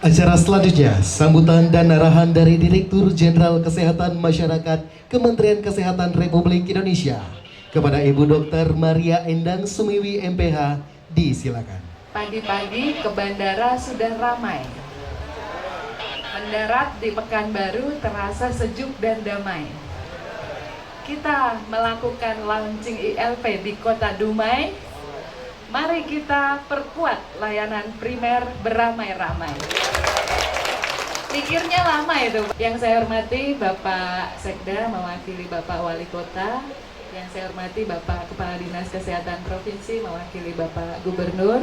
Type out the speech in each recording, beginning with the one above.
Acara selanjutnya, sambutan dan arahan dari Direktur Jenderal Kesehatan Masyarakat Kementerian Kesehatan Republik Indonesia kepada Ibu Dr. Maria Endang Sumiwi MPH, disilakan. Pagi-pagi ke bandara sudah ramai. Mendarat di Pekanbaru terasa sejuk dan damai. Kita melakukan launching ILP di Kota Dumai. Mari kita perkuat layanan primer beramai-ramai. Pikirnya lama itu. Yang saya hormati Bapak Sekda mewakili Bapak Wali Kota. Yang saya hormati Bapak Kepala Dinas Kesehatan Provinsi mewakili Bapak Gubernur.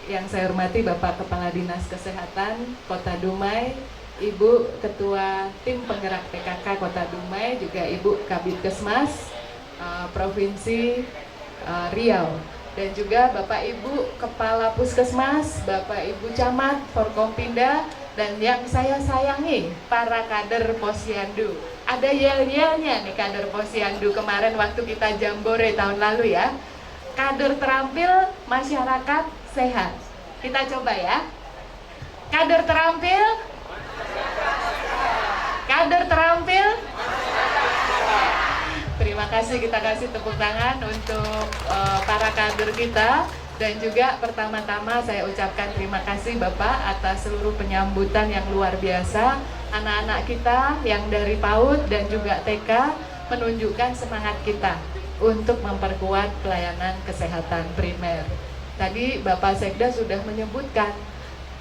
Yang saya hormati Bapak Kepala Dinas Kesehatan Kota Dumai, Ibu Ketua Tim Penggerak PKK Kota Dumai, juga Ibu Kabidkesmas Provinsi Riau. Dan juga Bapak Ibu Kepala Puskesmas, Bapak Ibu Camat, Forkompinda, dan yang saya sayangi, para kader Posyandu. Ada yel-yelnya nih kader Posyandu kemarin waktu kita jambore tahun lalu ya. Kader terampil, masyarakat sehat. Kita coba ya. Kader terampil, kader terampil. Terima kasih, kita kasih tepuk tangan untuk para kader kita. Dan juga pertama-tama saya ucapkan terima kasih Bapak atas seluruh penyambutan yang luar biasa. Anak-anak kita yang dari PAUD dan juga TK menunjukkan semangat kita untuk memperkuat pelayanan kesehatan primer. Tadi Bapak Sekda sudah menyebutkan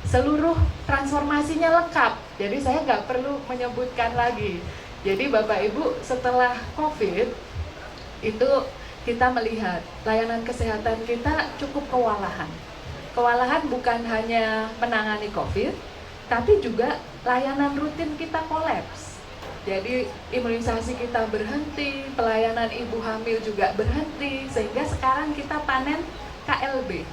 seluruh transformasinya lengkap, jadi saya nggak perlu menyebutkan lagi. Jadi Bapak Ibu, setelah COVID itu kita melihat layanan kesehatan kita cukup kewalahan. Kewalahan bukan hanya menangani COVID, tapi juga layanan rutin kita kolaps. Jadi imunisasi kita berhenti, pelayanan ibu hamil juga berhenti, sehingga sekarang kita panen KLB.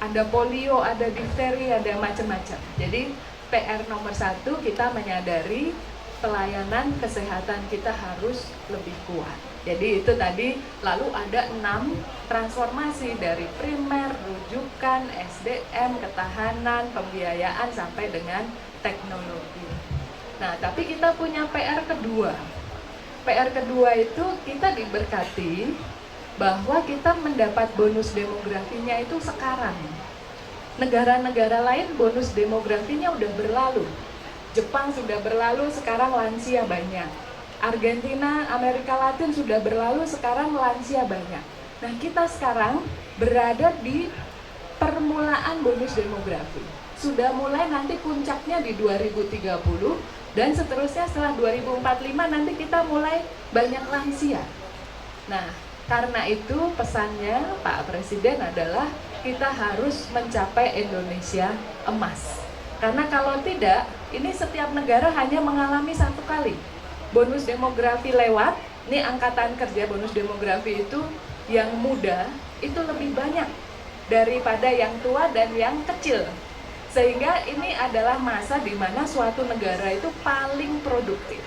Ada polio, ada difteri, ada macam-macam. Jadi PR nomor 1 kita menyadari pelayanan kesehatan kita harus lebih kuat. Jadi itu tadi, lalu ada 6 transformasi dari primer, rujukan, SDM, ketahanan, pembiayaan sampai dengan teknologi. Nah, tapi kita punya PR kedua. PR kedua itu kita diberkati bahwa kita mendapat bonus demografinya itu sekarang. Negara-negara lain bonus demografinya udah berlalu. Jepang sudah berlalu, sekarang lansia banyak. Argentina, Amerika Latin sudah berlalu, sekarang lansia banyak. Nah, kita sekarang berada di permulaan bonus demografi. Sudah mulai nanti puncaknya di 2030 dan seterusnya setelah 2045 nanti kita mulai banyak lansia. Nah, karena itu pesannya Pak Presiden adalah kita harus mencapai Indonesia emas. Karena kalau tidak, ini setiap negara hanya mengalami satu kali. Bonus demografi lewat, ini angkatan kerja bonus demografi itu yang muda itu lebih banyak daripada yang tua dan yang kecil. Sehingga ini adalah masa di mana suatu negara itu paling produktif.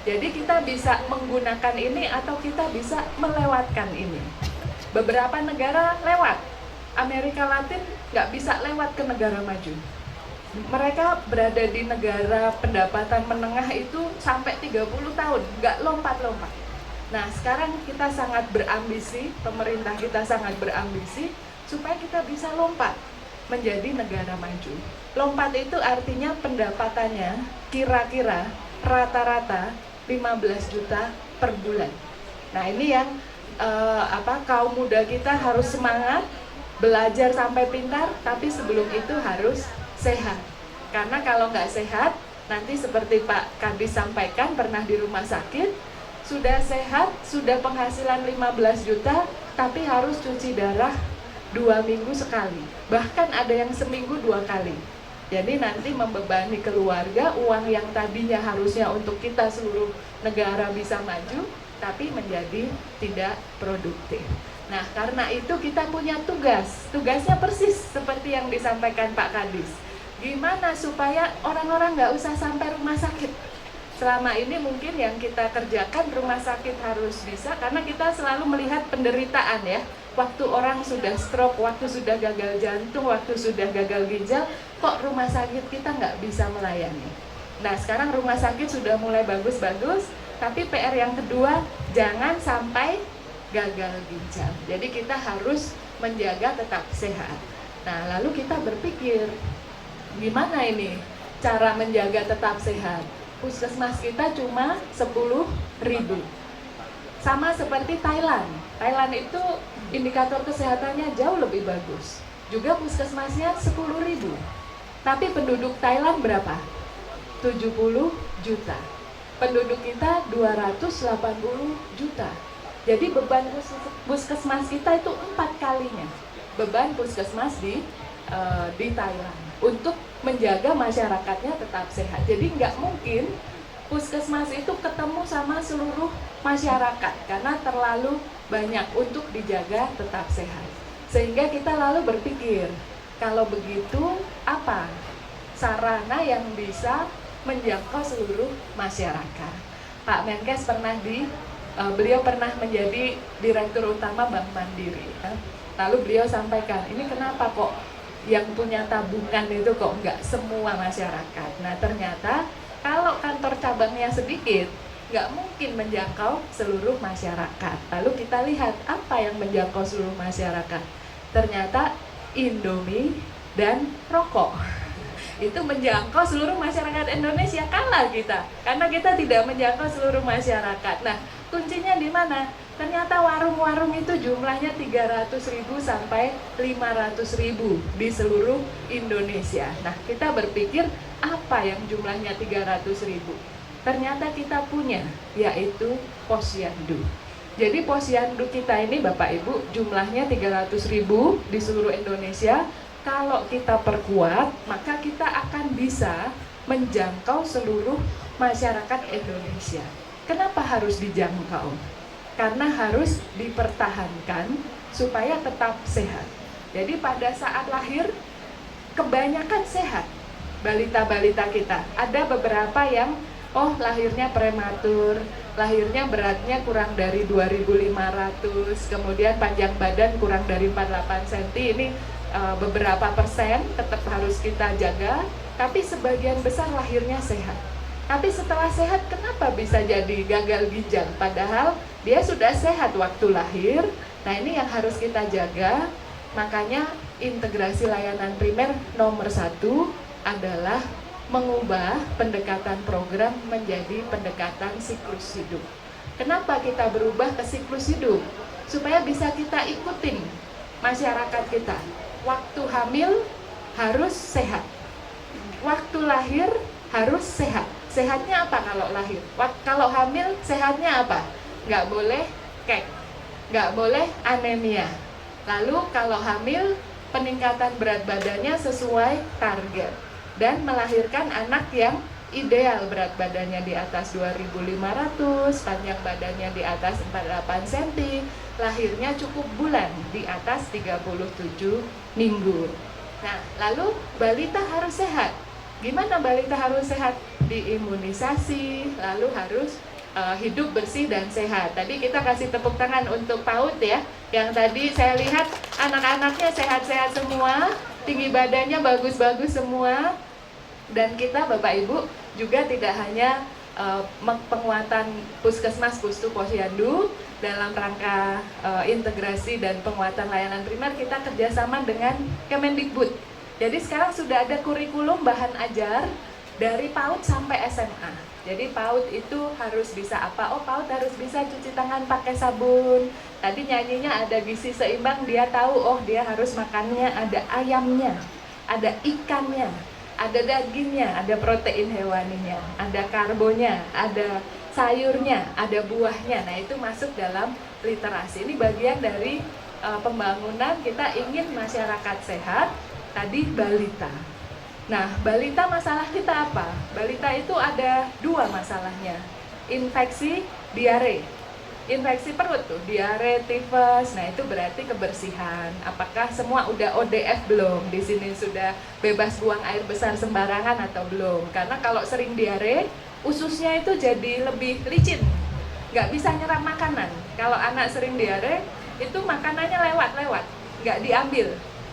Jadi kita bisa menggunakan ini atau kita bisa melewatkan ini. Beberapa negara lewat, Amerika Latin nggak bisa lewat ke negara maju. Mereka berada di negara pendapatan menengah itu sampai 30 tahun, nggak lompat-lompat. Nah, sekarang kita sangat berambisi, pemerintah kita sangat berambisi, supaya kita bisa lompat menjadi negara maju. Lompat itu artinya pendapatannya kira-kira rata-rata 15 juta per bulan. Nah, ini yang kaum muda kita harus semangat, belajar sampai pintar, tapi sebelum itu harus sehat. Karena kalau nggak sehat, nanti seperti Pak Kadis sampaikan pernah di rumah sakit, sudah sehat, sudah penghasilan 15 juta, tapi harus cuci darah 2 minggu sekali. Bahkan ada yang seminggu 2 kali. Jadi nanti membebani keluarga, uang yang tadinya harusnya untuk kita seluruh negara bisa maju, tapi menjadi tidak produktif. Nah, karena itu kita punya tugas. Tugasnya persis seperti yang disampaikan Pak Kadis. Gimana supaya orang-orang nggak usah sampai rumah sakit. Selama ini mungkin yang kita kerjakan rumah sakit harus bisa, karena kita selalu melihat penderitaan ya. Waktu orang sudah stroke, waktu sudah gagal jantung, waktu sudah gagal ginjal, kok rumah sakit kita nggak bisa melayani. Nah, sekarang rumah sakit sudah mulai bagus-bagus, tapi PR yang kedua, jangan sampai gagal ginjal. Jadi kita harus menjaga tetap sehat. Nah, lalu kita berpikir, gimana ini cara menjaga tetap sehat? Puskesmas kita cuma 10.000. Sama seperti Thailand. Thailand itu indikator kesehatannya jauh lebih bagus. Juga puskesmasnya 10.000. Tapi penduduk Thailand berapa? 70 juta. Penduduk kita 280 juta. Jadi beban puskesmas kita itu 4 kalinya beban puskesmas di Thailand untuk menjaga masyarakatnya tetap sehat. Jadi nggak mungkin puskesmas itu ketemu sama seluruh masyarakat karena terlalu banyak untuk dijaga tetap sehat. Sehingga kita lalu berpikir, kalau begitu apa sarana yang bisa menjangkau seluruh masyarakat? Pak Menkes beliau pernah menjadi Direktur Utama Bank Mandiri. Lalu beliau sampaikan, ini kenapa kok yang punya tabungan itu kok nggak semua masyarakat? Nah, ternyata kalau kantor cabangnya sedikit, nggak mungkin menjangkau seluruh masyarakat. Lalu kita lihat apa yang menjangkau seluruh masyarakat. Ternyata Indomie dan rokok itu menjangkau seluruh masyarakat Indonesia, kalah kita karena kita tidak menjangkau seluruh masyarakat. Nah, kuncinya di mana? Ternyata warung-warung itu jumlahnya 300.000 sampai 500.000 di seluruh Indonesia. Nah, kita berpikir apa yang jumlahnya 300.000? Ternyata kita punya, yaitu posyandu. Jadi posyandu kita ini Bapak Ibu jumlahnya 300.000 di seluruh Indonesia. Kalau kita perkuat, maka kita akan bisa menjangkau seluruh masyarakat Indonesia. Kenapa harus dijangkau? Karena harus dipertahankan supaya tetap sehat. Jadi pada saat lahir, kebanyakan sehat balita-balita kita. Ada beberapa yang lahirnya prematur, lahirnya beratnya kurang dari 2.500, kemudian panjang badan kurang dari 48 cm. Ini beberapa persen tetap harus kita jaga, tapi sebagian besar lahirnya sehat. Tapi setelah sehat, kenapa bisa jadi gagal ginjal? Padahal dia sudah sehat waktu lahir. Nah, ini yang harus kita jaga. Makanya integrasi layanan primer nomor 1 adalah mengubah pendekatan program menjadi pendekatan siklus hidup. Kenapa kita berubah ke siklus hidup? Supaya bisa kita ikutin masyarakat kita. Waktu hamil harus sehat. Waktu lahir harus sehat. Sehatnya apa kalau lahir? Kalau hamil sehatnya apa? Nggak boleh kek, nggak boleh anemia. Lalu kalau hamil peningkatan berat badannya sesuai target dan melahirkan anak yang ideal, berat badannya di atas 2.500, panjang badannya di atas 48 cm, lahirnya cukup bulan di atas 37 minggu. Nah, lalu balita harus sehat. Gimana balita harus sehat? Diimunisasi, lalu harus hidup bersih dan sehat. Tadi kita kasih tepuk tangan untuk PAUD ya, yang tadi saya lihat anak-anaknya sehat-sehat semua, tinggi badannya bagus-bagus semua. Dan kita Bapak Ibu juga tidak hanya penguatan puskesmas pustu posyandu dalam rangka integrasi dan penguatan layanan primer, kita kerjasama dengan Kemendikbud. Jadi sekarang sudah ada kurikulum bahan ajar dari PAUD sampai SMA. Jadi PAUD itu harus bisa apa? PAUD harus bisa cuci tangan pakai sabun. Tadi nyanyinya ada gizi seimbang, dia tahu dia harus makannya ada ayamnya, ada ikannya, ada dagingnya, ada protein hewaninya, ada karbonya, ada sayurnya, ada buahnya. Nah, itu masuk dalam literasi. Ini bagian dari pembangunan kita ingin masyarakat sehat. Tadi balita. Nah, balita masalah kita apa? Balita itu ada 2 masalahnya. Infeksi, diare. Infeksi perut tuh, diare, tifus. Nah, itu berarti kebersihan. Apakah semua udah ODF belum? Di sini sudah bebas buang air besar sembarangan atau belum? Karena kalau sering diare, ususnya itu jadi lebih licin. Nggak bisa nyerap makanan. Kalau anak sering diare, itu makanannya lewat, nggak diambil.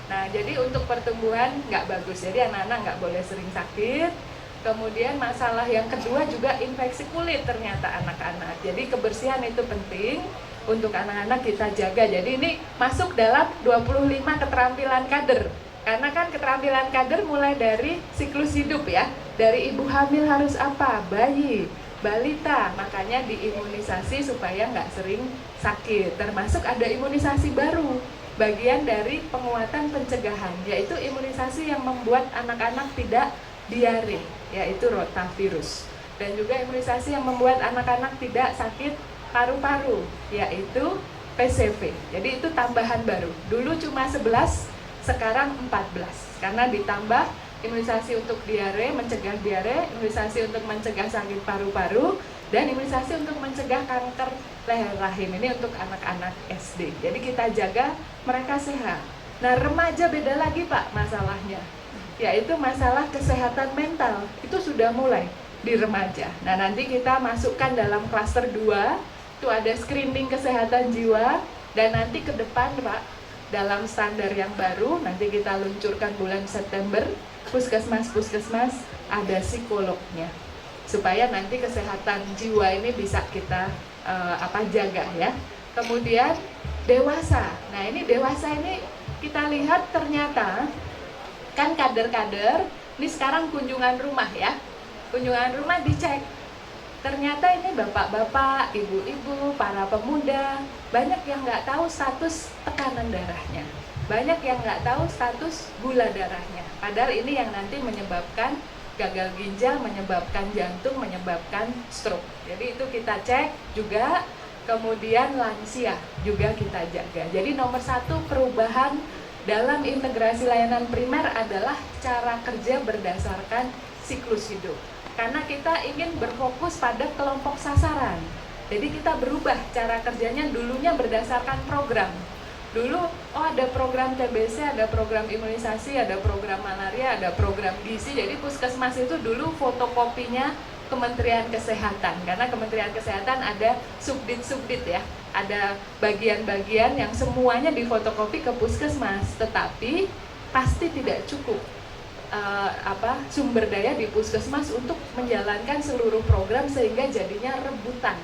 Nah, jadi untuk pertumbuhan nggak bagus. Jadi anak-anak nggak boleh sering sakit. Kemudian masalah yang kedua juga infeksi kulit ternyata anak-anak. Jadi kebersihan itu penting untuk anak-anak kita jaga. Jadi ini masuk dalam 25 keterampilan kader. Karena kan keterampilan kader mulai dari siklus hidup ya. Dari ibu hamil harus apa? Bayi, balita. Makanya diimunisasi supaya nggak sering sakit. Termasuk ada imunisasi baru. Bagian dari penguatan pencegahan, yaitu imunisasi yang membuat anak-anak tidak diare, yaitu rotavirus. Dan juga imunisasi yang membuat anak-anak tidak sakit paru-paru, yaitu PCV. Jadi itu tambahan baru. Dulu cuma 11, sekarang 14. Karena ditambah imunisasi untuk diare, mencegah diare, imunisasi untuk mencegah sakit paru-paru, dan imunisasi untuk mencegah kanker leher rahim. Ini untuk anak-anak SD. Jadi kita jaga mereka sehat. Nah, remaja beda lagi Pak masalahnya, yaitu masalah kesehatan mental. Itu sudah mulai di remaja. Nah, nanti kita masukkan dalam klaster 2, itu ada screening kesehatan jiwa, dan nanti ke depan Pak, dalam standar yang baru, nanti kita luncurkan bulan September, puskesmas-puskesmas ada psikolognya. Supaya nanti kesehatan jiwa ini bisa kita jaga ya. Kemudian dewasa. Nah, ini dewasa ini kita lihat ternyata kan kader-kader ini sekarang kunjungan rumah ya. Kunjungan rumah dicek. Ternyata ini bapak-bapak, ibu-ibu, para pemuda banyak yang nggak tahu status tekanan darahnya. Banyak yang nggak tahu status gula darahnya. Padahal ini yang nanti menyebabkan gagal ginjal, menyebabkan jantung, menyebabkan stroke. Jadi itu kita cek juga. Kemudian lansia juga kita jaga. Jadi nomor 1 perubahan dalam integrasi layanan primer adalah cara kerja berdasarkan siklus hidup. Karena kita ingin berfokus pada kelompok sasaran. Jadi kita berubah cara kerjanya, dulunya berdasarkan program. Dulu, ada program TBC, ada program imunisasi, ada program malaria, ada program gizi. Jadi puskesmas itu dulu fotokopinya Kementerian Kesehatan. Karena Kementerian Kesehatan ada subdit-subdit ya. Ada bagian-bagian yang semuanya difotokopi ke puskesmas. Tetapi pasti tidak cukup sumber daya di puskesmas untuk menjalankan seluruh program sehingga jadinya rebutan.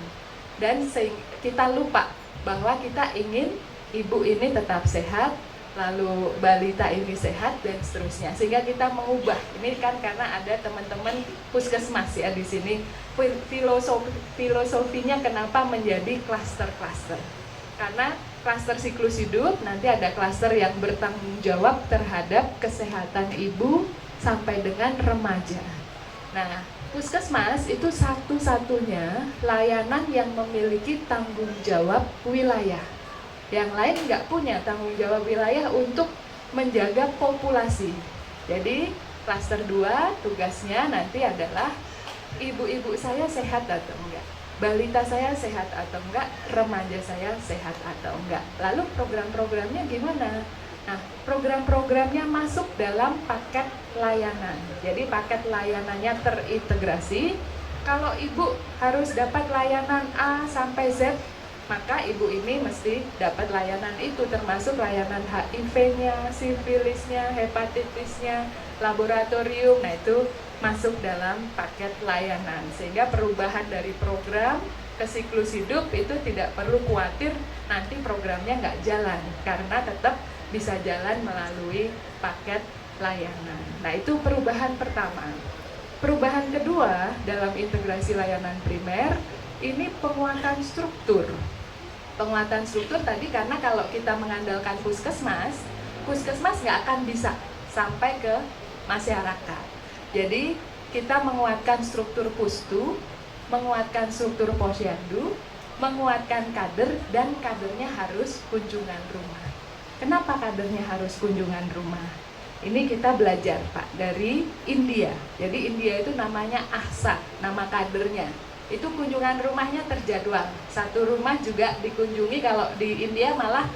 Dan kita lupa bahwa kita ingin ibu ini tetap sehat, lalu balita ini sehat, dan seterusnya. Sehingga kita mengubah, ini kan karena ada teman-teman puskesmas ya di sini. Filosofinya kenapa menjadi klaster-klaster? Karena klaster siklus hidup, nanti ada klaster yang bertanggung jawab terhadap kesehatan ibu sampai dengan remaja. Nah, puskesmas itu satu-satunya layanan yang memiliki tanggung jawab wilayah. Yang lain nggak punya tanggung jawab wilayah untuk menjaga populasi. Jadi klaster 2 tugasnya nanti adalah ibu-ibu saya sehat atau enggak, balita saya sehat atau enggak, remaja saya sehat atau enggak. Lalu program-programnya gimana? Nah, program-programnya masuk dalam paket layanan. Jadi paket layanannya terintegrasi. Kalau ibu harus dapat layanan A sampai Z, maka ibu ini mesti dapat layanan itu, termasuk layanan HIV-nya, sifilisnya, hepatitisnya, laboratorium. Nah, itu masuk dalam paket layanan. Sehingga perubahan dari program ke siklus hidup itu tidak perlu khawatir nanti programnya nggak jalan, karena tetap bisa jalan melalui paket layanan. Nah, itu perubahan pertama. Perubahan kedua dalam integrasi layanan primer, ini penguatan struktur. Penguatan struktur tadi karena kalau kita mengandalkan puskesmas nggak akan bisa sampai ke masyarakat. Jadi kita menguatkan struktur pustu, menguatkan struktur posyandu, menguatkan kader, dan kadernya harus kunjungan rumah. Kenapa kadernya harus kunjungan rumah? Ini kita belajar Pak dari India. Jadi India itu namanya AHSA, nama kadernya. Itu kunjungan rumahnya terjadwal. Satu rumah juga dikunjungi, kalau di India malah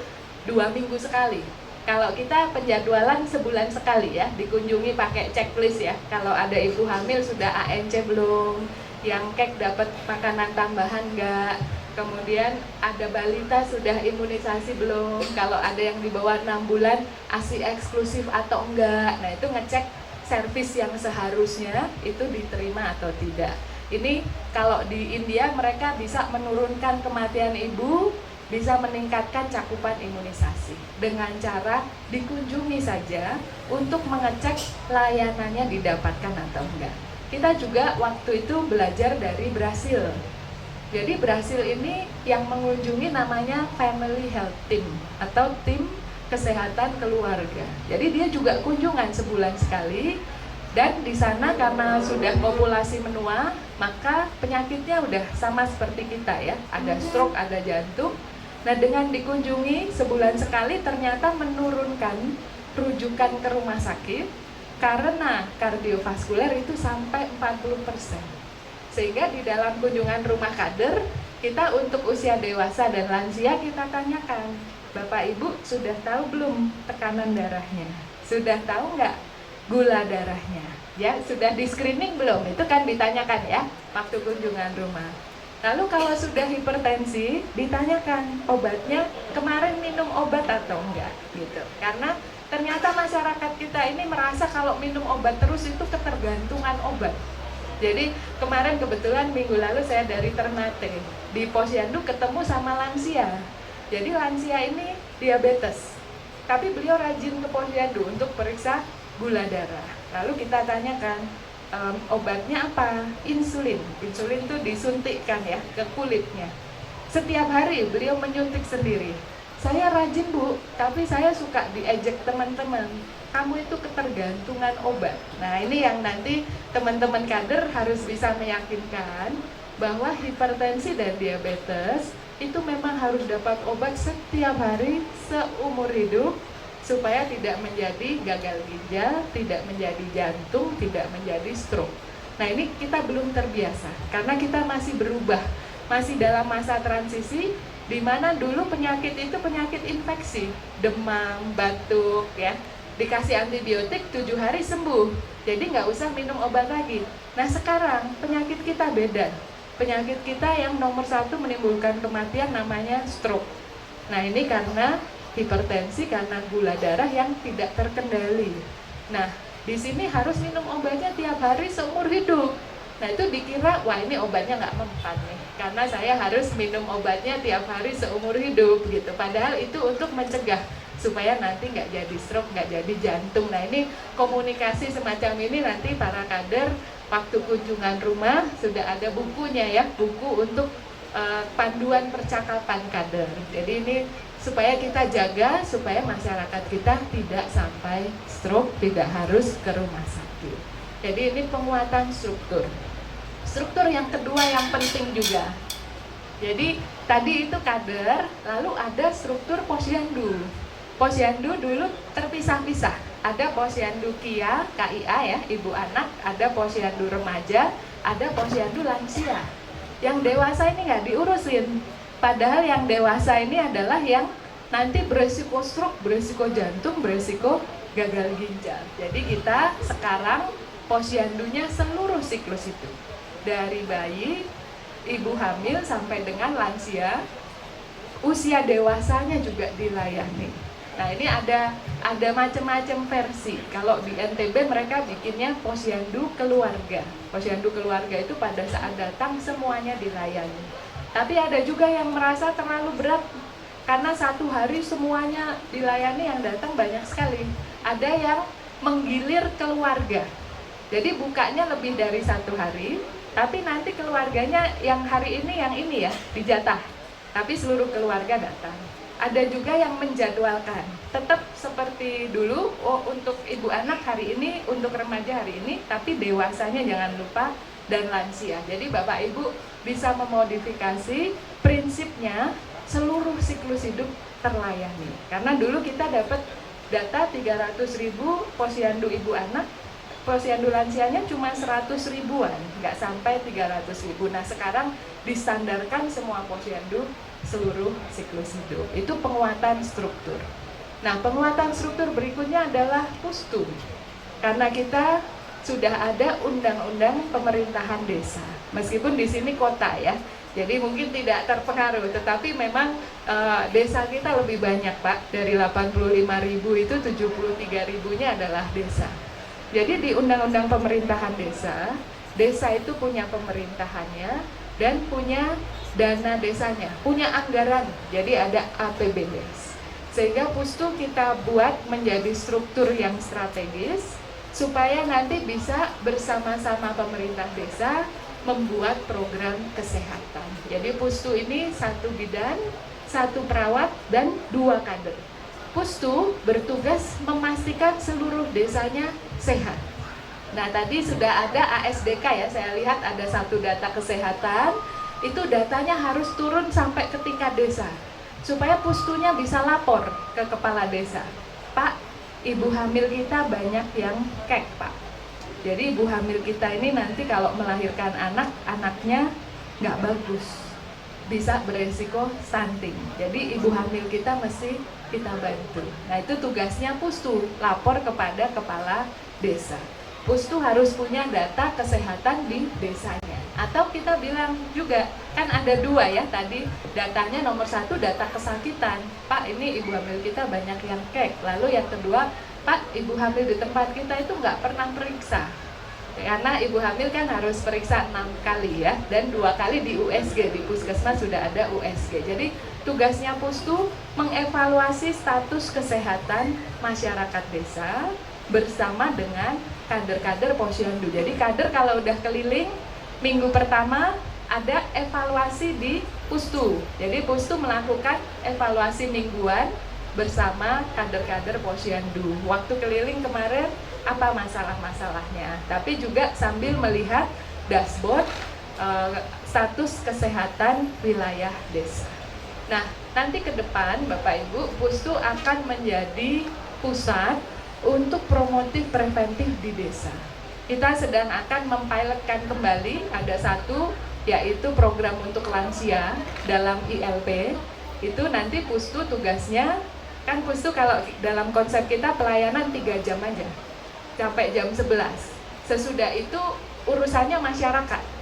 2 minggu sekali. Kalau kita penjadwalan sebulan sekali ya, dikunjungi pakai checklist ya. Kalau ada ibu hamil sudah ANC belum, yang kek dapat makanan tambahan enggak, Kemudian ada balita sudah imunisasi belum, kalau ada yang di bawah 6 bulan ASI eksklusif atau enggak. Nah, itu ngecek servis yang seharusnya itu diterima atau tidak. Ini kalau di India mereka bisa menurunkan kematian ibu, bisa meningkatkan cakupan imunisasi dengan cara dikunjungi saja untuk mengecek layanannya didapatkan atau enggak. Kita juga waktu itu belajar dari Brasil. Jadi Brasil ini yang mengunjungi namanya Family Health Team atau tim kesehatan keluarga. Jadi dia juga kunjungan sebulan sekali, dan di sana karena sudah populasi menua, maka penyakitnya udah sama seperti kita ya, ada stroke, ada jantung. Nah, dengan dikunjungi sebulan sekali ternyata menurunkan rujukan ke rumah sakit karena kardiovaskuler itu sampai 40%. Sehingga di dalam kunjungan rumah kader, kita untuk usia dewasa dan lansia kita tanyakan, Bapak Ibu sudah tahu belum tekanan darahnya? Sudah tahu nggak gula darahnya? Ya, sudah di screening belum? Itu kan ditanyakan ya, waktu kunjungan rumah. Lalu kalau sudah hipertensi, ditanyakan obatnya, kemarin minum obat atau enggak? Gitu. Karena ternyata masyarakat kita ini merasa kalau minum obat terus itu ketergantungan obat. Jadi kemarin kebetulan minggu lalu saya dari Ternate, di Posyandu ketemu sama lansia. Jadi lansia ini diabetes, tapi beliau rajin ke Posyandu untuk periksa gula darah. Lalu kita tanyakan, obatnya apa? Insulin. Insulin itu disuntikkan ya ke kulitnya. Setiap hari beliau menyuntik sendiri. Saya rajin Bu, tapi saya suka diejek teman-teman, kamu itu ketergantungan obat. Nah, ini yang nanti teman-teman kader harus bisa meyakinkan bahwa hipertensi dan diabetes itu memang harus dapat obat setiap hari seumur hidup supaya tidak menjadi gagal ginjal, tidak menjadi jantung, tidak menjadi stroke. Nah, ini kita belum terbiasa karena kita masih berubah, masih dalam masa transisi di mana dulu penyakit itu penyakit infeksi, demam, batuk ya, dikasih antibiotik 7 hari sembuh, jadi nggak usah minum obat lagi. Nah, sekarang penyakit kita beda. Penyakit kita yang nomor 1 menimbulkan kematian namanya stroke. Nah, ini karena hipertensi, karena gula darah yang tidak terkendali. Nah, di sini harus minum obatnya tiap hari seumur hidup. Nah, itu dikira, wah ini obatnya nggak mempan nih, karena saya harus minum obatnya tiap hari seumur hidup gitu. Padahal itu untuk mencegah supaya nanti nggak jadi stroke, nggak jadi jantung. Nah, ini komunikasi semacam ini nanti para kader waktu kunjungan rumah sudah ada bukunya ya, buku untuk panduan percakapan kader. Jadi ini supaya kita jaga, supaya masyarakat kita tidak sampai stroke, tidak harus ke rumah sakit. Jadi ini penguatan struktur. Struktur yang kedua yang penting juga. Jadi tadi itu kader, lalu ada struktur posyandu. Posyandu dulu terpisah-pisah. Ada posyandu KIA ya, ibu anak, ada posyandu remaja, ada posyandu lansia. Yang dewasa ini nggak diurusin. Padahal yang dewasa ini adalah yang nanti beresiko stroke, beresiko jantung, beresiko gagal ginjal. Jadi kita sekarang posyandunya seluruh siklus itu. Dari bayi, ibu hamil sampai dengan lansia, usia dewasanya juga dilayani. Nah, ini ada macam-macam versi. Kalau di NTB mereka bikinnya posyandu keluarga. Posyandu keluarga itu pada saat datang semuanya dilayani. Tapi ada juga yang merasa terlalu berat karena satu hari semuanya dilayani, yang datang banyak sekali. Ada yang menggilir keluarga. Jadi bukanya lebih dari 1 hari, tapi nanti keluarganya yang hari ini yang ini ya dijatah. Tapi seluruh keluarga datang. Ada juga yang menjadwalkan, tetap seperti dulu, oh untuk ibu anak hari ini, untuk remaja hari ini, tapi dewasanya jangan lupa, dan lansia. Jadi Bapak Ibu bisa memodifikasi prinsipnya seluruh siklus hidup terlayani. Karena dulu kita dapat data 300.000 posyandu ibu anak, posyandu lansianya cuma 100 ribuan, nggak sampai 300.000. Nah, sekarang distandarkan semua posyandu seluruh siklus hidup. Itu penguatan struktur. Nah, penguatan struktur berikutnya adalah pustu. Karena kita sudah ada undang-undang pemerintahan desa. Meskipun di sini kota ya, jadi mungkin tidak terpengaruh, tetapi memang desa kita lebih banyak Pak. Dari 85.000 itu 73.000-nya adalah desa. Jadi di undang-undang pemerintahan desa, desa itu punya pemerintahannya dan punya dana desanya, punya anggaran. Jadi ada APBDes. Sehingga Pustu kita buat menjadi struktur yang strategis supaya nanti bisa bersama-sama pemerintah desa membuat program kesehatan. Jadi Pustu ini 1 bidan, 1 perawat, dan 2 kader. Pustu bertugas memastikan seluruh desanya sehat. Nah tadi sudah ada ASDK ya, saya lihat ada 1 data kesehatan, itu datanya harus turun sampai ke tingkat desa. Supaya Pustunya bisa lapor ke kepala desa. Pak, ibu hamil kita banyak yang kek Pak. Jadi ibu hamil kita ini nanti kalau melahirkan anak, anaknya nggak bagus, bisa beresiko stunting. Jadi ibu hamil kita mesti kita bantu. Nah itu tugasnya Pustu, lapor kepada kepala desa. Pustu harus punya data kesehatan di desanya. Atau kita bilang juga, kan ada 2 ya tadi, datanya nomor 1 data kesakitan. Pak, ini ibu hamil kita banyak yang kek. Lalu yang kedua, Pak, ibu hamil di tempat kita itu nggak pernah periksa. Karena ibu hamil kan harus periksa 6 kali ya, dan 2 kali di USG, di Puskesmas sudah ada USG. Jadi tugasnya Pustu mengevaluasi status kesehatan masyarakat desa bersama dengan kader-kader Posyandu. Jadi kader kalau udah keliling, minggu pertama ada evaluasi di Pustu. Jadi Pustu melakukan evaluasi mingguan bersama kader-kader Posyandu. Waktu keliling kemarin apa masalah-masalahnya, tapi juga sambil melihat dashboard status kesehatan wilayah desa. Nah, nanti ke depan Bapak Ibu, Pustu akan menjadi pusat untuk promotif preventif di desa. Kita sedang akan mempilotkan kembali, ada 1 yaitu program untuk lansia dalam ILP. Itu nanti Pustu tugasnya, kan Pustu kalau dalam konsep kita pelayanan 3 jam aja, sampai jam 11. Sesudah itu urusannya masyarakat.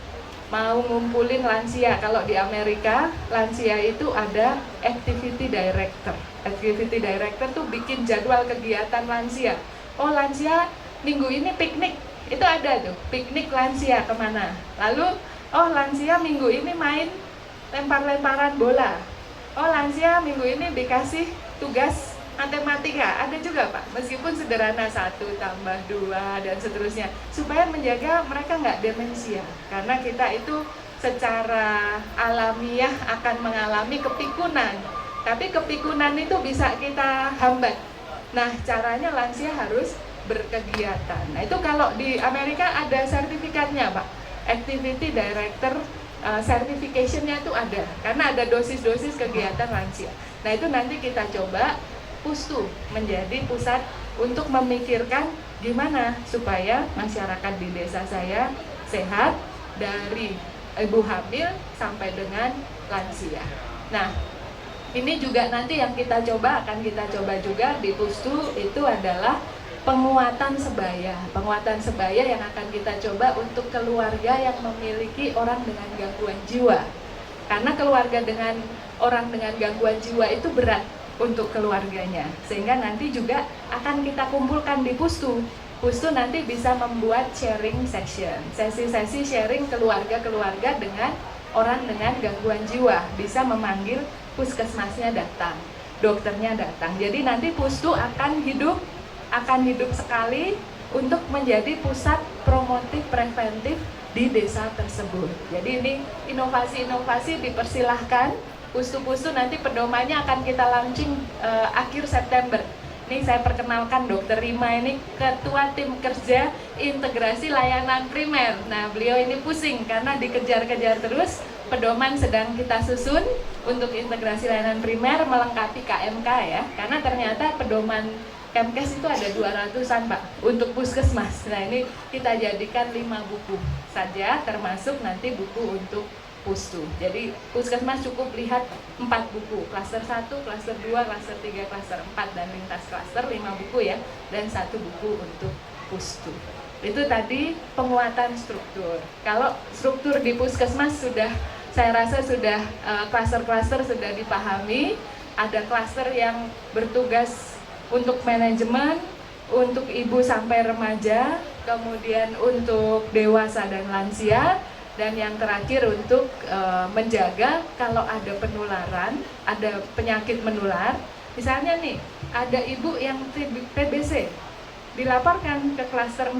Mau ngumpulin lansia, kalau di Amerika lansia itu ada activity director. Activity director tuh bikin jadwal kegiatan lansia. Oh lansia minggu ini piknik, itu ada tuh, piknik lansia kemana. Lalu, oh lansia minggu ini main lempar-lemparan bola. Oh lansia minggu ini dikasih tugas matematika, ada juga Pak, meskipun sederhana 1 tambah 2 dan seterusnya, supaya menjaga mereka nggak demensia. Karena kita itu secara alamiah akan mengalami kepikunan, tapi kepikunan itu bisa kita hambat. Nah caranya lansia harus berkegiatan. Nah itu kalau di Amerika ada sertifikatnya Pak, Activity Director certification-nya itu ada, karena ada dosis-dosis kegiatan lansia. Nah itu nanti kita coba Pustu menjadi pusat untuk memikirkan gimana supaya masyarakat di desa saya sehat dari ibu hamil sampai dengan lansia. Nah ini juga nanti yang kita coba, akan kita coba juga di Pustu itu adalah penguatan sebaya. Penguatan sebaya yang akan kita coba untuk keluarga yang memiliki orang dengan gangguan jiwa. Karena keluarga dengan orang dengan gangguan jiwa itu berat untuk keluarganya. Sehingga nanti juga akan kita kumpulkan di Pustu. Pustu nanti bisa membuat sharing session, sesi-sesi sharing keluarga-keluarga dengan orang dengan gangguan jiwa. Bisa memanggil puskesmasnya datang, dokternya datang. Jadi nanti Pustu akan hidup sekali untuk menjadi pusat promotif preventif di desa tersebut. Jadi ini inovasi-inovasi dipersilahkan. Pustu-pustu nanti pedomannya akan kita launching akhir September. Ini saya perkenalkan Dr. Rima, ini Ketua Tim Kerja Integrasi Layanan Primer. Nah beliau ini pusing karena dikejar-kejar terus. Pedoman sedang kita susun untuk integrasi layanan primer melengkapi KMK ya. Karena ternyata pedoman Kemkes itu ada 200-an Pak untuk puskesmas. Nah ini kita jadikan 5 buku saja, termasuk nanti buku untuk Pustu. Jadi puskesmas cukup lihat 4 buku, klaster 1, klaster 2, klaster 3, klaster 4, dan lintas klaster 5 buku ya, dan 1 buku untuk Pustu. Itu tadi penguatan struktur. Kalau struktur di puskesmas sudah, saya rasa sudah klaster-klaster sudah dipahami. Ada klaster yang bertugas untuk manajemen, untuk ibu sampai remaja, kemudian untuk dewasa dan lansia, dan yang terakhir untuk menjaga kalau ada penularan, ada penyakit menular. Misalnya nih, ada ibu yang TBC, dilaporkan ke klaster 4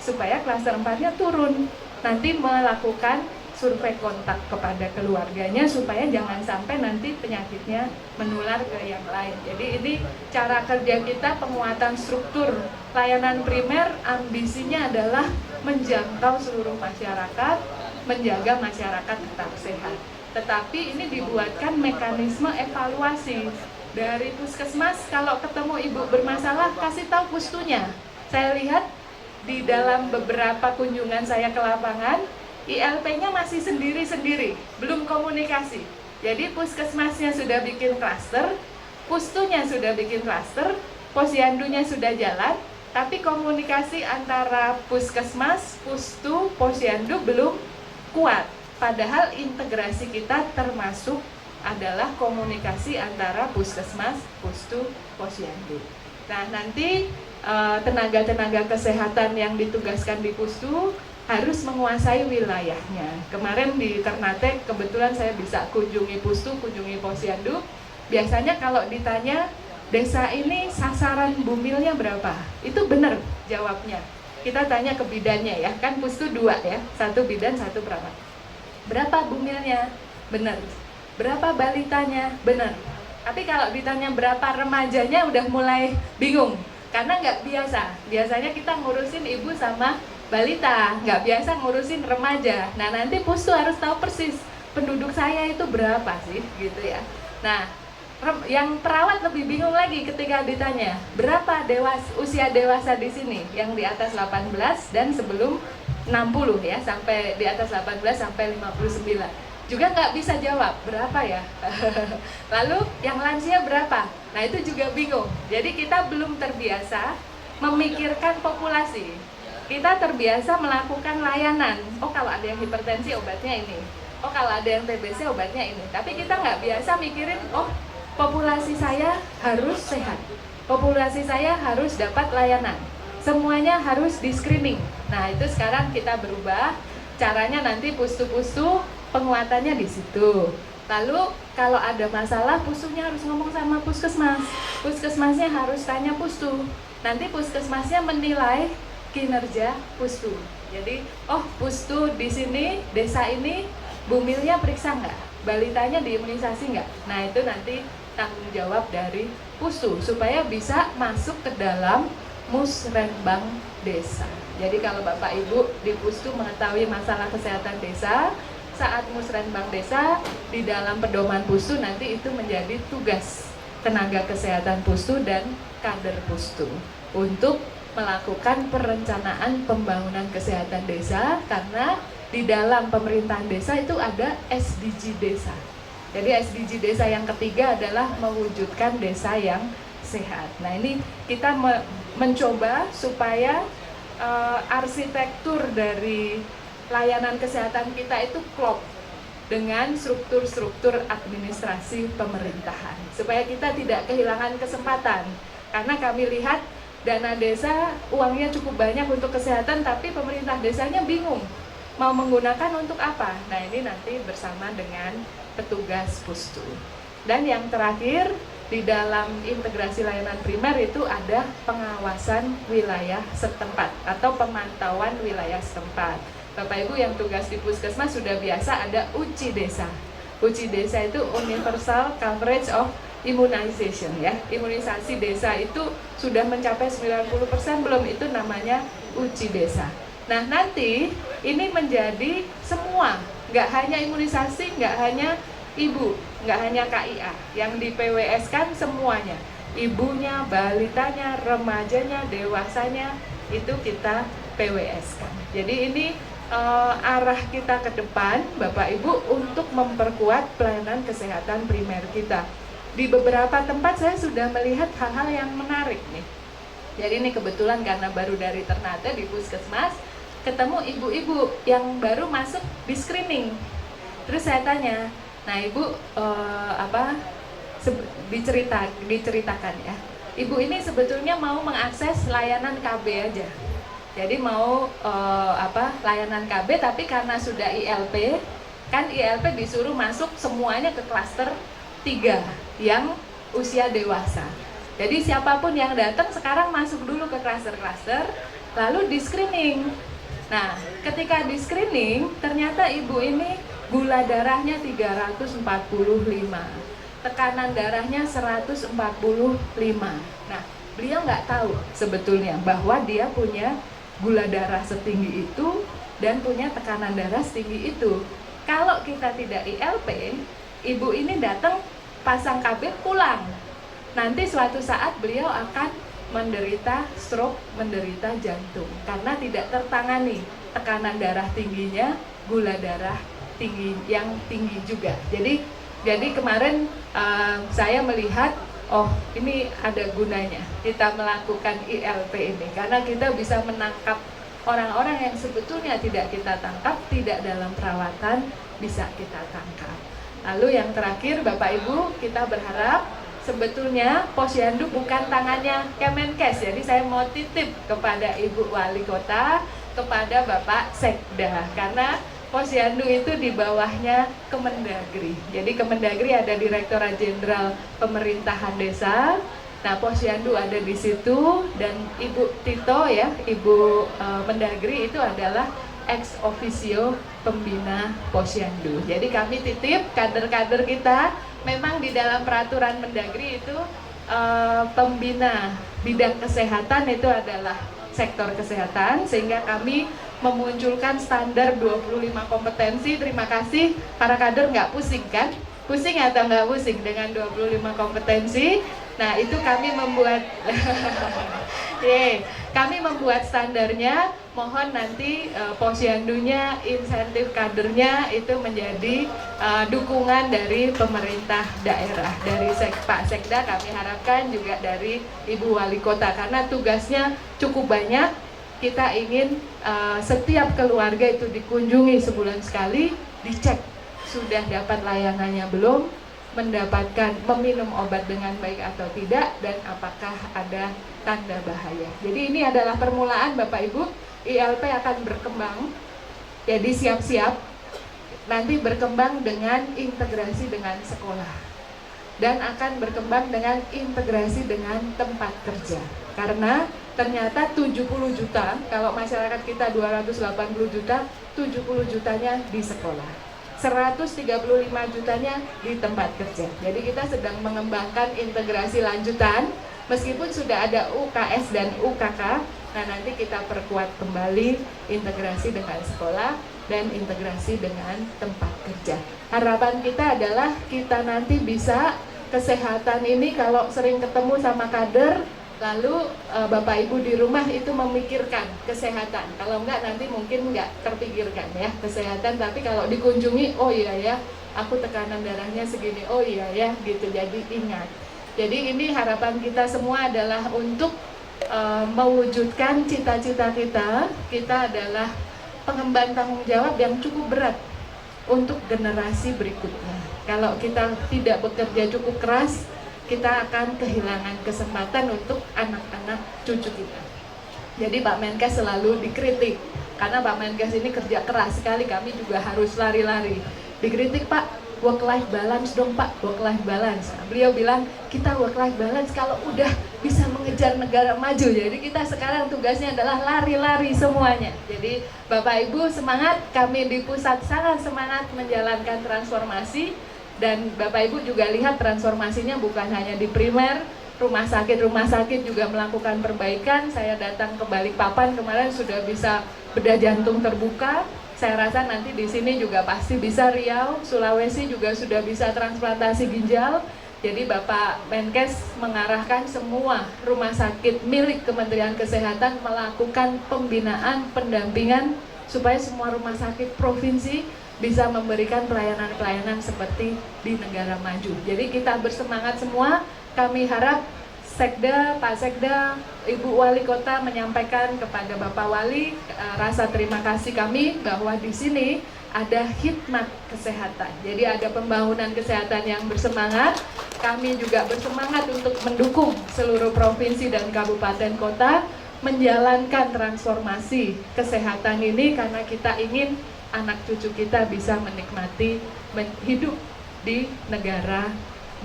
supaya klaster 4-nya turun, nanti melakukan survei kontak kepada keluarganya supaya jangan sampai nanti penyakitnya menular ke yang lain. Jadi ini cara kerja kita, penguatan struktur layanan primer, ambisinya adalah menjangkau seluruh masyarakat, menjaga masyarakat tetap sehat. Tetapi ini dibuatkan mekanisme evaluasi dari puskesmas. Kalau ketemu ibu bermasalah, kasih tahu pustunya. Saya lihat di dalam beberapa kunjungan saya ke lapangan, ILP-nya masih sendiri-sendiri, belum komunikasi. Jadi puskesmasnya sudah bikin klaster, pustunya sudah bikin klaster, posyandunya sudah jalan, tapi komunikasi antara puskesmas, pustu, posyandu belum kuat. Padahal integrasi kita termasuk adalah komunikasi antara puskesmas, pustu, posyandu. Nah, nanti tenaga-tenaga kesehatan yang ditugaskan di pustu harus menguasai wilayahnya. Kemarin di Ternate kebetulan saya bisa kunjungi pustu, kunjungi posyandu. Biasanya kalau ditanya desa ini sasaran bumilnya berapa, itu benar jawabnya. Kita tanya ke bidannya ya, kan pustu 2 ya, 1 bidan 1 perawat. Berapa bumilnya? Benar. Berapa balitanya? Benar. Tapi kalau ditanya berapa remajanya udah mulai bingung, karena nggak biasa. Biasanya kita ngurusin ibu sama balita, nggak biasa ngurusin remaja. Nah, nanti pustu harus tahu persis penduduk saya itu berapa sih, gitu ya. Nah, yang perawat lebih bingung lagi ketika ditanya berapa usia dewasa di sini, yang di atas 18 dan sebelum 60 ya, sampai di atas 18 sampai 59. Juga nggak bisa jawab berapa ya. Lalu yang lansia berapa? Nah, itu juga bingung. Jadi kita belum terbiasa memikirkan populasi. Kita terbiasa melakukan layanan. Oh, kalau ada yang hipertensi obatnya ini. Oh, kalau ada yang TBC obatnya ini. Tapi kita nggak biasa mikirin, oh, populasi saya harus sehat. Populasi saya harus dapat layanan. Semuanya harus di screening. Nah, itu sekarang kita berubah. Caranya nanti pustu-pustu penguatannya di situ. Lalu kalau ada masalah, pustunya harus ngomong sama puskesmas. Puskesmasnya harus tanya pustu. Nanti puskesmasnya menilai kinerja pustu. Jadi, oh, pustu di sini, desa ini, bumilnya periksa nggak? Balitanya diimunisasi nggak? Nah, itu nanti tanggung jawab dari pustu supaya bisa masuk ke dalam musrenbang desa. Jadi kalau Bapak Ibu di pustu mengetahui masalah kesehatan desa, saat musrenbang desa di dalam pedoman pustu nanti itu menjadi tugas tenaga kesehatan pustu dan kader pustu untuk melakukan perencanaan pembangunan kesehatan desa, karena di dalam pemerintahan desa itu ada SDG desa. Jadi SDG desa yang ketiga adalah mewujudkan desa yang sehat. Nah, ini kita mencoba supaya arsitektur dari layanan kesehatan kita itu klop dengan struktur-struktur administrasi pemerintahan, supaya kita tidak kehilangan kesempatan. Karena kami lihat dana desa uangnya cukup banyak untuk kesehatan, tapi pemerintah desanya bingung mau menggunakan untuk apa. Nah, ini nanti bersama dengan petugas pustu. Dan yang terakhir, di dalam integrasi layanan primer itu ada pengawasan wilayah setempat atau pemantauan wilayah setempat. Bapak Ibu yang tugas di puskesmas sudah biasa ada UCI desa. UCI desa itu Universal Coverage of Immunization ya. Imunisasi desa itu sudah mencapai 90% belum, itu namanya UCI desa. Nah, nanti ini menjadi semua, nggak hanya imunisasi, nggak hanya ibu, nggak hanya KIA, yang di PWS kan semuanya, ibunya, balitanya, remajanya, dewasanya, itu kita PWS kan. Jadi ini arah kita ke depan Bapak Ibu untuk memperkuat pelayanan kesehatan primer kita. Di beberapa tempat saya sudah melihat hal-hal yang menarik nih. Jadi ini kebetulan karena baru dari Ternate di Puskesmas, ketemu ibu-ibu yang baru masuk di screening. Terus saya tanya, nah ibu diceritakan ya. Ibu ini sebetulnya mau mengakses layanan KB aja. Jadi mau layanan KB, tapi karena sudah ILP, kan ILP disuruh masuk semuanya ke klaster 3 yang usia dewasa. Jadi siapapun yang datang sekarang masuk dulu ke klaster-klaster, lalu di screening. Nah, ketika di screening, ternyata ibu ini gula darahnya 345, tekanan darahnya 145. Nah, beliau nggak tahu sebetulnya bahwa dia punya gula darah setinggi itu dan punya tekanan darah setinggi itu. Kalau kita tidak ILP, ibu ini datang pasang KB pulang. Nanti suatu saat beliau akan menderita stroke, menderita jantung karena tidak tertangani tekanan darah tingginya, gula darah tinggi yang tinggi juga. Jadi kemarin saya melihat, oh ini ada gunanya kita melakukan ILP ini karena kita bisa menangkap orang-orang yang sebetulnya tidak kita tangkap, tidak dalam perawatan bisa kita tangkap. Lalu yang terakhir Bapak Ibu, kita berharap sebetulnya Posyandu bukan tangannya Kemenkes. Jadi saya mau titip kepada Ibu Wali Kota, kepada Bapak Sekda, karena Posyandu itu di bawahnya Kemendagri. Jadi Kemendagri ada Direktorat Jenderal Pemerintahan Desa. Nah, Posyandu ada di situ dan Ibu Tito ya, Ibu Mendagri itu adalah ex officio pembina Posyandu. Jadi kami titip kader-kader kita, memang di dalam peraturan Mendagri itu pembina bidang kesehatan itu adalah sektor kesehatan, sehingga kami memunculkan standar 25 kompetensi. Terima kasih para kader, nggak pusing kan? Pusing atau nggak pusing dengan 25 kompetensi? Nah itu kami membuat kami membuat standarnya. Mohon nanti Posyandunya, insentif kadernya itu menjadi dukungan dari pemerintah daerah, dari Pak Sekda kami harapkan, juga dari Ibu Wali Kota, karena tugasnya cukup banyak. Kita ingin setiap keluarga itu dikunjungi sebulan sekali, dicek sudah dapat layanannya belum, mendapatkan meminum obat dengan baik atau tidak, dan apakah ada tanda bahaya. Jadi ini adalah permulaan Bapak Ibu. ILP akan berkembang, jadi siap-siap nanti berkembang dengan integrasi dengan sekolah dan akan berkembang dengan integrasi dengan tempat kerja, karena ternyata 70 juta, kalau masyarakat kita 280 juta, 70 jutanya di sekolah, 135 jutanya di tempat kerja. Jadi kita sedang mengembangkan integrasi lanjutan, meskipun sudah ada UKS dan UKK. Nah nanti kita perkuat kembali integrasi dengan sekolah dan integrasi dengan tempat kerja. Harapan kita adalah kita nanti bisa kesehatan ini, kalau sering ketemu sama kader, lalu Bapak Ibu di rumah itu memikirkan kesehatan. Kalau enggak nanti mungkin enggak terpikirkan ya kesehatan, tapi kalau dikunjungi, oh iya ya, aku tekanan darahnya segini, oh iya ya gitu, jadi ingat. Jadi ini harapan kita semua adalah untuk mewujudkan cita-cita kita. Kita adalah pengemban tanggung jawab yang cukup berat untuk generasi berikutnya. Kalau kita tidak bekerja cukup keras, kita akan kehilangan kesempatan untuk anak-anak cucu kita. Jadi Pak Menkes selalu dikritik, karena Pak Menkes ini kerja keras sekali, kami juga harus lari-lari. Dikritik, Pak, work life balance dong Pak, work life balance. Nah, beliau bilang kita work life balance kalau udah bisa mengejar negara maju. Jadi kita sekarang tugasnya adalah lari-lari semuanya. Jadi Bapak Ibu semangat, kami di pusat sangat semangat menjalankan transformasi. Dan Bapak Ibu juga lihat transformasinya bukan hanya di primer, rumah sakit juga melakukan perbaikan. Saya datang ke Balikpapan kemarin sudah bisa bedah jantung terbuka. Saya rasa nanti di sini juga pasti bisa. Riau, Sulawesi juga sudah bisa transplantasi ginjal. Jadi Bapak Menkes mengarahkan semua rumah sakit milik Kementerian Kesehatan melakukan pembinaan, pendampingan supaya semua rumah sakit provinsi bisa memberikan pelayanan-pelayanan seperti di negara maju. Jadi kita bersemangat semua. Kami harap Sekda, Pak Sekda, Ibu Wali Kota menyampaikan kepada Bapak Wali rasa terima kasih kami bahwa di sini ada khidmat kesehatan. Jadi ada pembangunan kesehatan yang bersemangat. Kami juga bersemangat untuk mendukung seluruh provinsi dan kabupaten kota menjalankan transformasi kesehatan ini karena kita ingin anak cucu kita bisa menikmati hidup di negara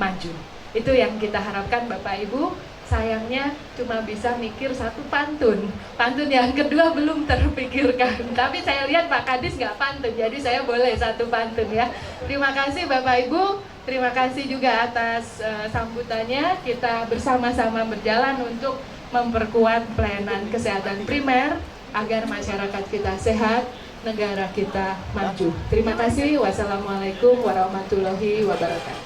maju. Itu yang kita harapkan Bapak Ibu. Sayangnya cuma bisa mikir satu pantun. Pantun yang kedua belum terpikirkan. Tapi saya lihat Pak Kadis nggak pantun, jadi saya boleh satu pantun ya. Terima kasih Bapak Ibu. Terima kasih juga atas sambutannya. Kita bersama-sama berjalan untuk memperkuat pelayanan kesehatan primer agar masyarakat kita sehat, negara kita maju. Terima kasih. Wassalamualaikum warahmatullahi wabarakatuh.